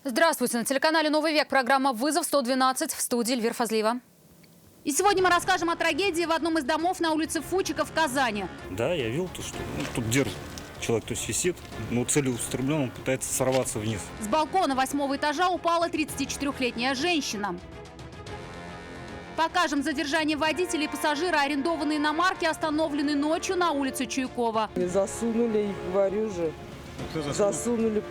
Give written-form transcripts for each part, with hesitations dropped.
Здравствуйте. На телеканале «Новый век» программа «Вызов 112» в студии Эльвира Фазлиева. И сегодня мы расскажем о трагедии в одном из домов на улице Фучика в Казани. Да, я видел то, что тут держит человек, то есть висит, но целеустремленно он пытается сорваться вниз. С балкона 8-го этажа упала 34-летняя женщина. Покажем задержание водителя и пассажира, арендованные иномарки, остановлены ночью на улице Чуйкова. Засунули их, говорю же. Засунули.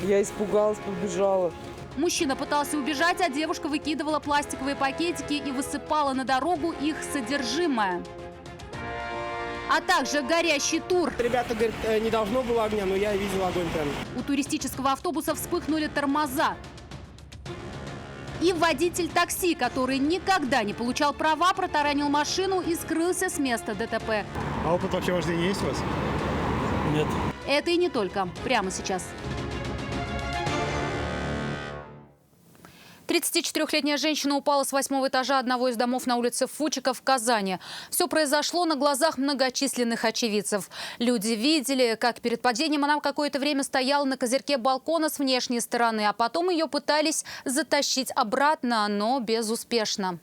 Я испугалась, побежала. Мужчина пытался убежать, а девушка выкидывала пластиковые пакетики и высыпала на дорогу их содержимое. А также горящий тур. Ребята говорят, не должно было огня, но я видел огонь прям. У туристического автобуса вспыхнули тормоза. И водитель такси, который никогда не получал права, протаранил машину и скрылся с места ДТП. А опыт вообще вождения есть у вас? Нет. Это и не только. Прямо сейчас. 34-летняя женщина упала с 8-го этажа одного из домов на улице Фучика в Казани. Все произошло на глазах многочисленных очевидцев. Люди видели, как перед падением она какое-то время стояла на козырьке балкона с внешней стороны, а потом ее пытались затащить обратно, но безуспешно.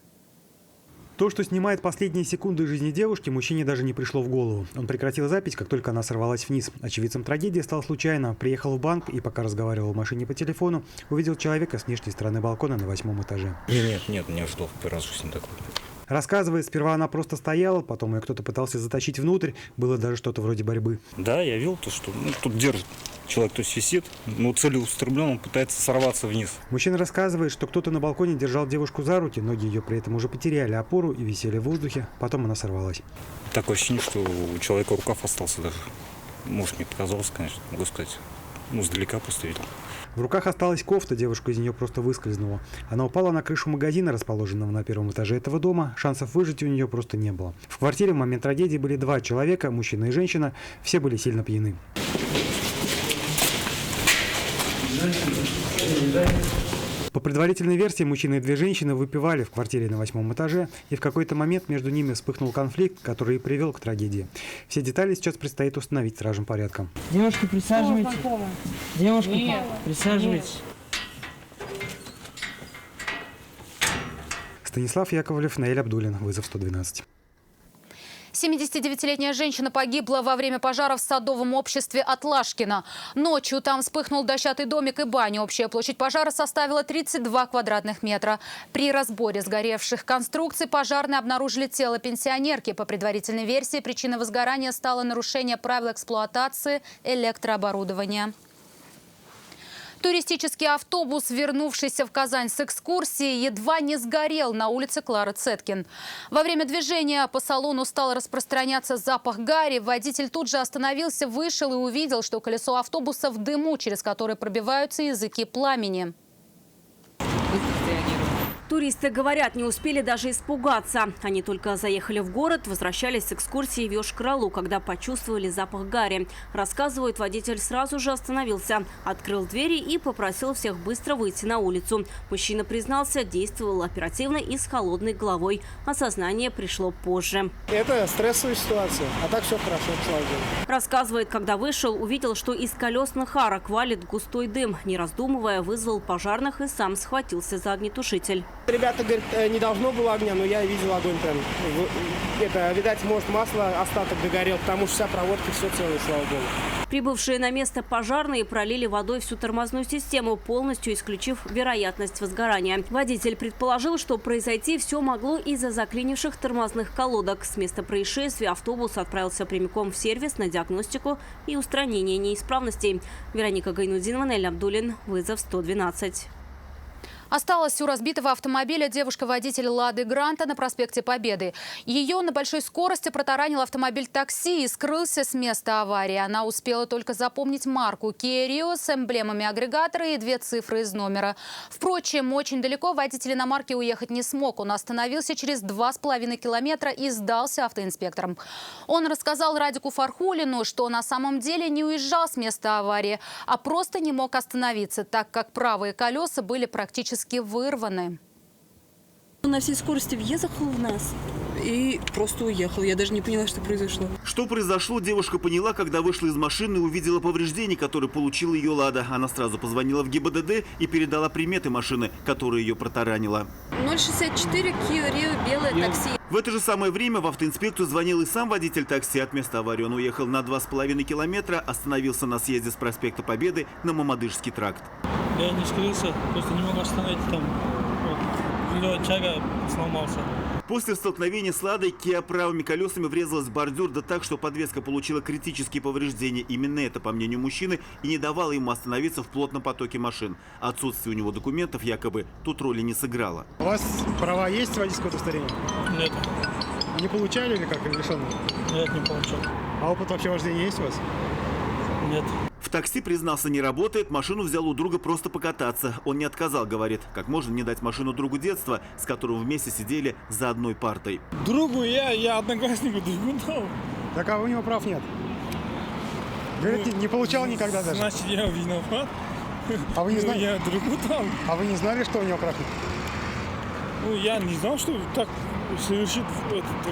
То, что снимает последние секунды жизни девушки, мужчине даже не пришло в голову. Он прекратил запись, как только она сорвалась вниз. Очевидцем трагедии стал случайно. Приехал в банк и, пока разговаривал в машине по телефону, увидел человека с внешней стороны балкона на 8-м этаже. Нет, не ожидал, первый раз с ним такое. Рассказывает, сперва она просто стояла, потом ее кто-то пытался затащить внутрь. Было даже что-то вроде борьбы. Да, я видел то, что тут держит человек, то есть висит, но целеустремленно он пытается сорваться вниз. Мужчина рассказывает, что кто-то на балконе держал девушку за руки, ноги ее при этом уже потеряли опору и висели в воздухе. Потом она сорвалась. Такое ощущение, что у человека рукав остался даже. Может, мне показалось, конечно, могу сказать. Сдалека просто видел. В руках осталась кофта, девушка из нее просто выскользнула. Она упала на крышу магазина, расположенного на 1-м этаже этого дома. Шансов выжить у нее просто не было. В квартире в момент трагедии были 2 человека, мужчина и женщина. Все были сильно пьяны. По предварительной версии, мужчина и 2 женщины выпивали в квартире на 8-м этаже, и в какой-то момент между ними вспыхнул конфликт, который и привел к трагедии. Все детали сейчас предстоит установить стражам порядка. Девушка, присаживайтесь. Девушка, присаживайтесь. Станислав Яковлев, Наэль Абдулин. Вызов 112. 79-летняя женщина погибла во время пожара в садовом обществе Атлашкино. Ночью там вспыхнул дощатый домик и баня. Общая площадь пожара составила 32 квадратных метра. При разборе сгоревших конструкций пожарные обнаружили тело пенсионерки. По предварительной версии, причиной возгорания стало нарушение правил эксплуатации электрооборудования. Туристический автобус, вернувшийся в Казань с экскурсии, едва не сгорел на улице Клары Цеткин. Во время движения по салону стал распространяться запах гари. Водитель тут же остановился, вышел и увидел, что колесо автобуса в дыму, через которое пробиваются языки пламени. Туристы говорят, не успели даже испугаться. Они только заехали в город, возвращались с экскурсии в Йошкар-Олу, когда почувствовали запах гари. Рассказывает, водитель сразу же остановился, открыл двери и попросил всех быстро выйти на улицу. Мужчина признался, действовал оперативно и с холодной головой. Осознание пришло позже. Это стрессовая ситуация, а так все хорошо, слава богу. Рассказывает, когда вышел, увидел, что из колесных арок валит густой дым. Не раздумывая, вызвал пожарных и сам схватился за огнетушитель. Ребята говорят, не должно было огня, но я видел огонь прям. Это, видать, может, масло остаток догорел, потому что вся проводка, все целое, слава богу. Прибывшие на место пожарные пролили водой всю тормозную систему, полностью исключив вероятность возгорания. Водитель предположил, что произойти все могло из-за заклинивших тормозных колодок. С места происшествия автобус отправился прямиком в сервис на диагностику и устранение неисправностей. Вероника Гайнудинова, Наэль Абдулин. Вызов 112. Осталась у разбитого автомобиля девушка-водитель «Лады Гранта» на проспекте Победы. Ее на большой скорости протаранил автомобиль такси и скрылся с места аварии. Она успела только запомнить марку Kia Rio с эмблемами агрегатора и 2 цифры из номера. Впрочем, очень далеко водитель иномарки уехать не смог. Он остановился через 2,5 километра и сдался автоинспекторам. Он рассказал Радику Фархулину, что на самом деле не уезжал с места аварии, а просто не мог остановиться, так как правые колеса были практически вырваны. На всей скорости въехал в нас и просто уехал. Я даже не поняла, что произошло. Что произошло, девушка поняла, когда вышла из машины и увидела повреждения, которые получила ее «Лада». Она сразу позвонила в ГИБДД и передала приметы машины, которая ее протаранила. 064 Kia Rio, белое такси. В это же самое время в автоинспекцию звонил и сам водитель такси. От места аварии он уехал на 2,5 километра, остановился на съезде с проспекта Победы на Мамадышский тракт. Я не скрылся, просто не мог остановить там. Вот, тяга сломался. После столкновения с «Ладой» Kia правыми колесами врезалась в бордюр, да так, что подвеска получила критические повреждения. Именно это, по мнению мужчины, и не давало ему остановиться в плотном потоке машин. Отсутствие у него документов якобы тут роли не сыграло. У вас права есть водительского удостоверения? Нет. Не получали или как, лишенные? Нет, не получал. А опыт вообще вождения есть у вас? Нет. В такси, признался, не работает, машину взял у друга просто покататься. Он не отказал, говорит, как можно не дать машину другу детства, с которым вместе сидели за одной партой. Другу я однокласснику другу дал. Так а у него прав нет? Говорит, не получал никогда даже? Значит, я виноват. А вы не знали? Я другу дал. А вы не знали, что у него прав нет? Ну, я не знал, что так совершит,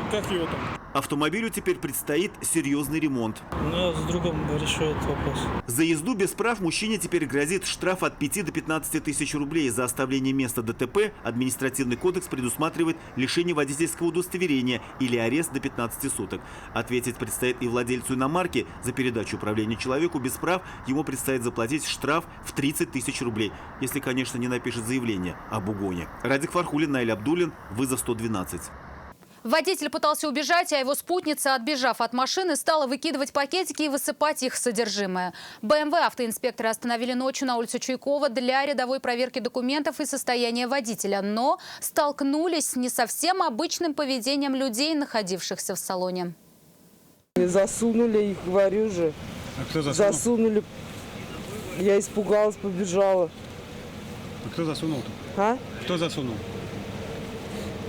как его там. Автомобилю теперь предстоит серьезный ремонт. Я с другом решу этот вопрос. За езду без прав мужчине теперь грозит штраф от 5 до 15 тысяч рублей. За оставление места ДТП административный кодекс предусматривает лишение водительского удостоверения или арест до 15 суток. Ответить предстоит и владельцу иномарки. За передачу управления человеку без прав ему предстоит заплатить штраф в 30 тысяч рублей. Если, конечно, не напишет заявление об угоне. Радик Фархулин, Наиль Абдуллин, вызов 112. Водитель пытался убежать, а его спутница, отбежав от машины, стала выкидывать пакетики и высыпать их содержимое. БМВ автоинспекторы остановили ночью на улице Чуйкова для рядовой проверки документов и состояния водителя. Но столкнулись с не совсем обычным поведением людей, находившихся в салоне. Засунули их, говорю же. А кто засунул? Засунули. Я испугалась, побежала. А кто засунул-то? А? Кто засунул?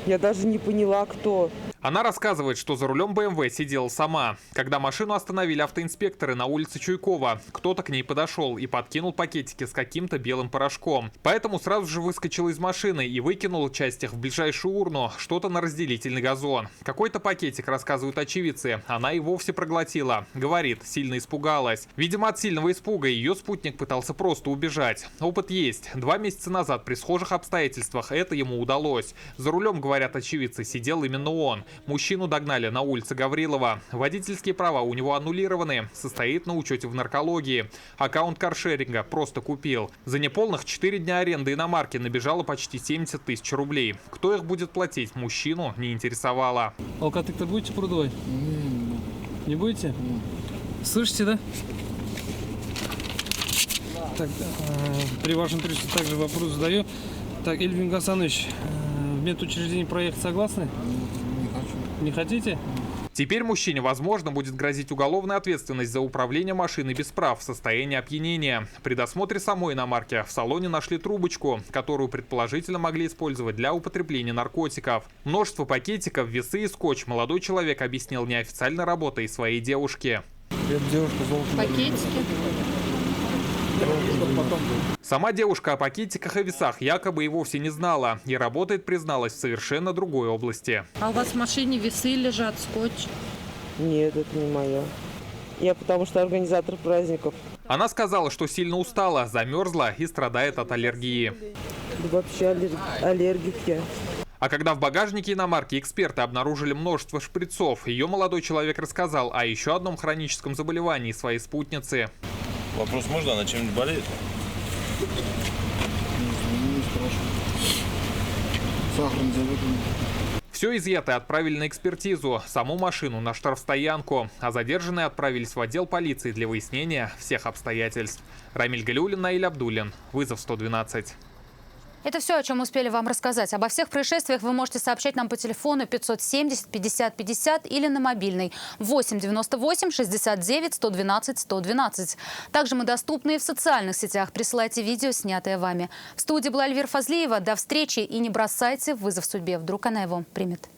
Я даже не поняла, кто. Она рассказывает, что за рулем БМВ сидела сама. Когда машину остановили автоинспекторы на улице Чуйкова, кто-то к ней подошел и подкинул пакетики с каким-то белым порошком. Поэтому сразу же выскочила из машины и выкинула часть их в ближайшую урну, что-то на разделительный газон. Какой-то пакетик, рассказывают очевидцы, она и вовсе проглотила. Говорит, сильно испугалась. Видимо, от сильного испуга ее спутник пытался просто убежать. Опыт есть. 2 месяца назад при схожих обстоятельствах это ему удалось. За рулем, говорят очевидцы, сидел именно он. Мужчину догнали на улице Гаврилова. Водительские права у него аннулированы. Состоит на учете в наркологии. Аккаунт каршеринга просто купил. За неполных 4 дня аренды иномарки набежало почти 70 тысяч рублей. Кто их будет платить, мужчину не интересовало. Алкотестер будете продавать? Не будете? Слышите, да? Так, при вашем присутствии также вопрос задаю. Так, Эльвин Гасанович, в медучреждение проект согласны? Не хотите? Теперь мужчине, возможно, будет грозить уголовная ответственность за управление машиной без прав в состоянии опьянения. При досмотре самой иномарки в салоне нашли трубочку, которую предположительно могли использовать для употребления наркотиков. Множество пакетиков, весы и скотч молодой человек объяснил неофициальной работой своей девушки. Пакетики. Сама девушка о пакетиках и весах якобы и вовсе не знала и работает, призналась, в совершенно другой области. А у вас в машине весы лежат, скотч? Нет, это не мое. Я потому что организатор праздников. Она сказала, что сильно устала, замерзла и страдает от аллергии. Да вообще аллергик я. А когда в багажнике иномарки эксперты обнаружили множество шприцов, ее молодой человек рассказал о еще одном хроническом заболевании своей спутницы. Вопрос можно? Она чем-нибудь болеет? Сахарный диабет. Все изъятое отправили на экспертизу, саму машину на штрафстоянку, а задержанные отправились в отдел полиции для выяснения всех обстоятельств. Рамиль Галиуллин, Наиль Абдуллин. Вызов 112. Это все, о чем успели вам рассказать. Обо всех происшествиях вы можете сообщать нам по телефону 570 50 50 или на мобильный 8 98 69 112 112. Также мы доступны и в социальных сетях. Присылайте видео, снятое вами. В студии была Эльвира Фазлиева. До встречи и не бросайте вызов судьбе. Вдруг она его примет.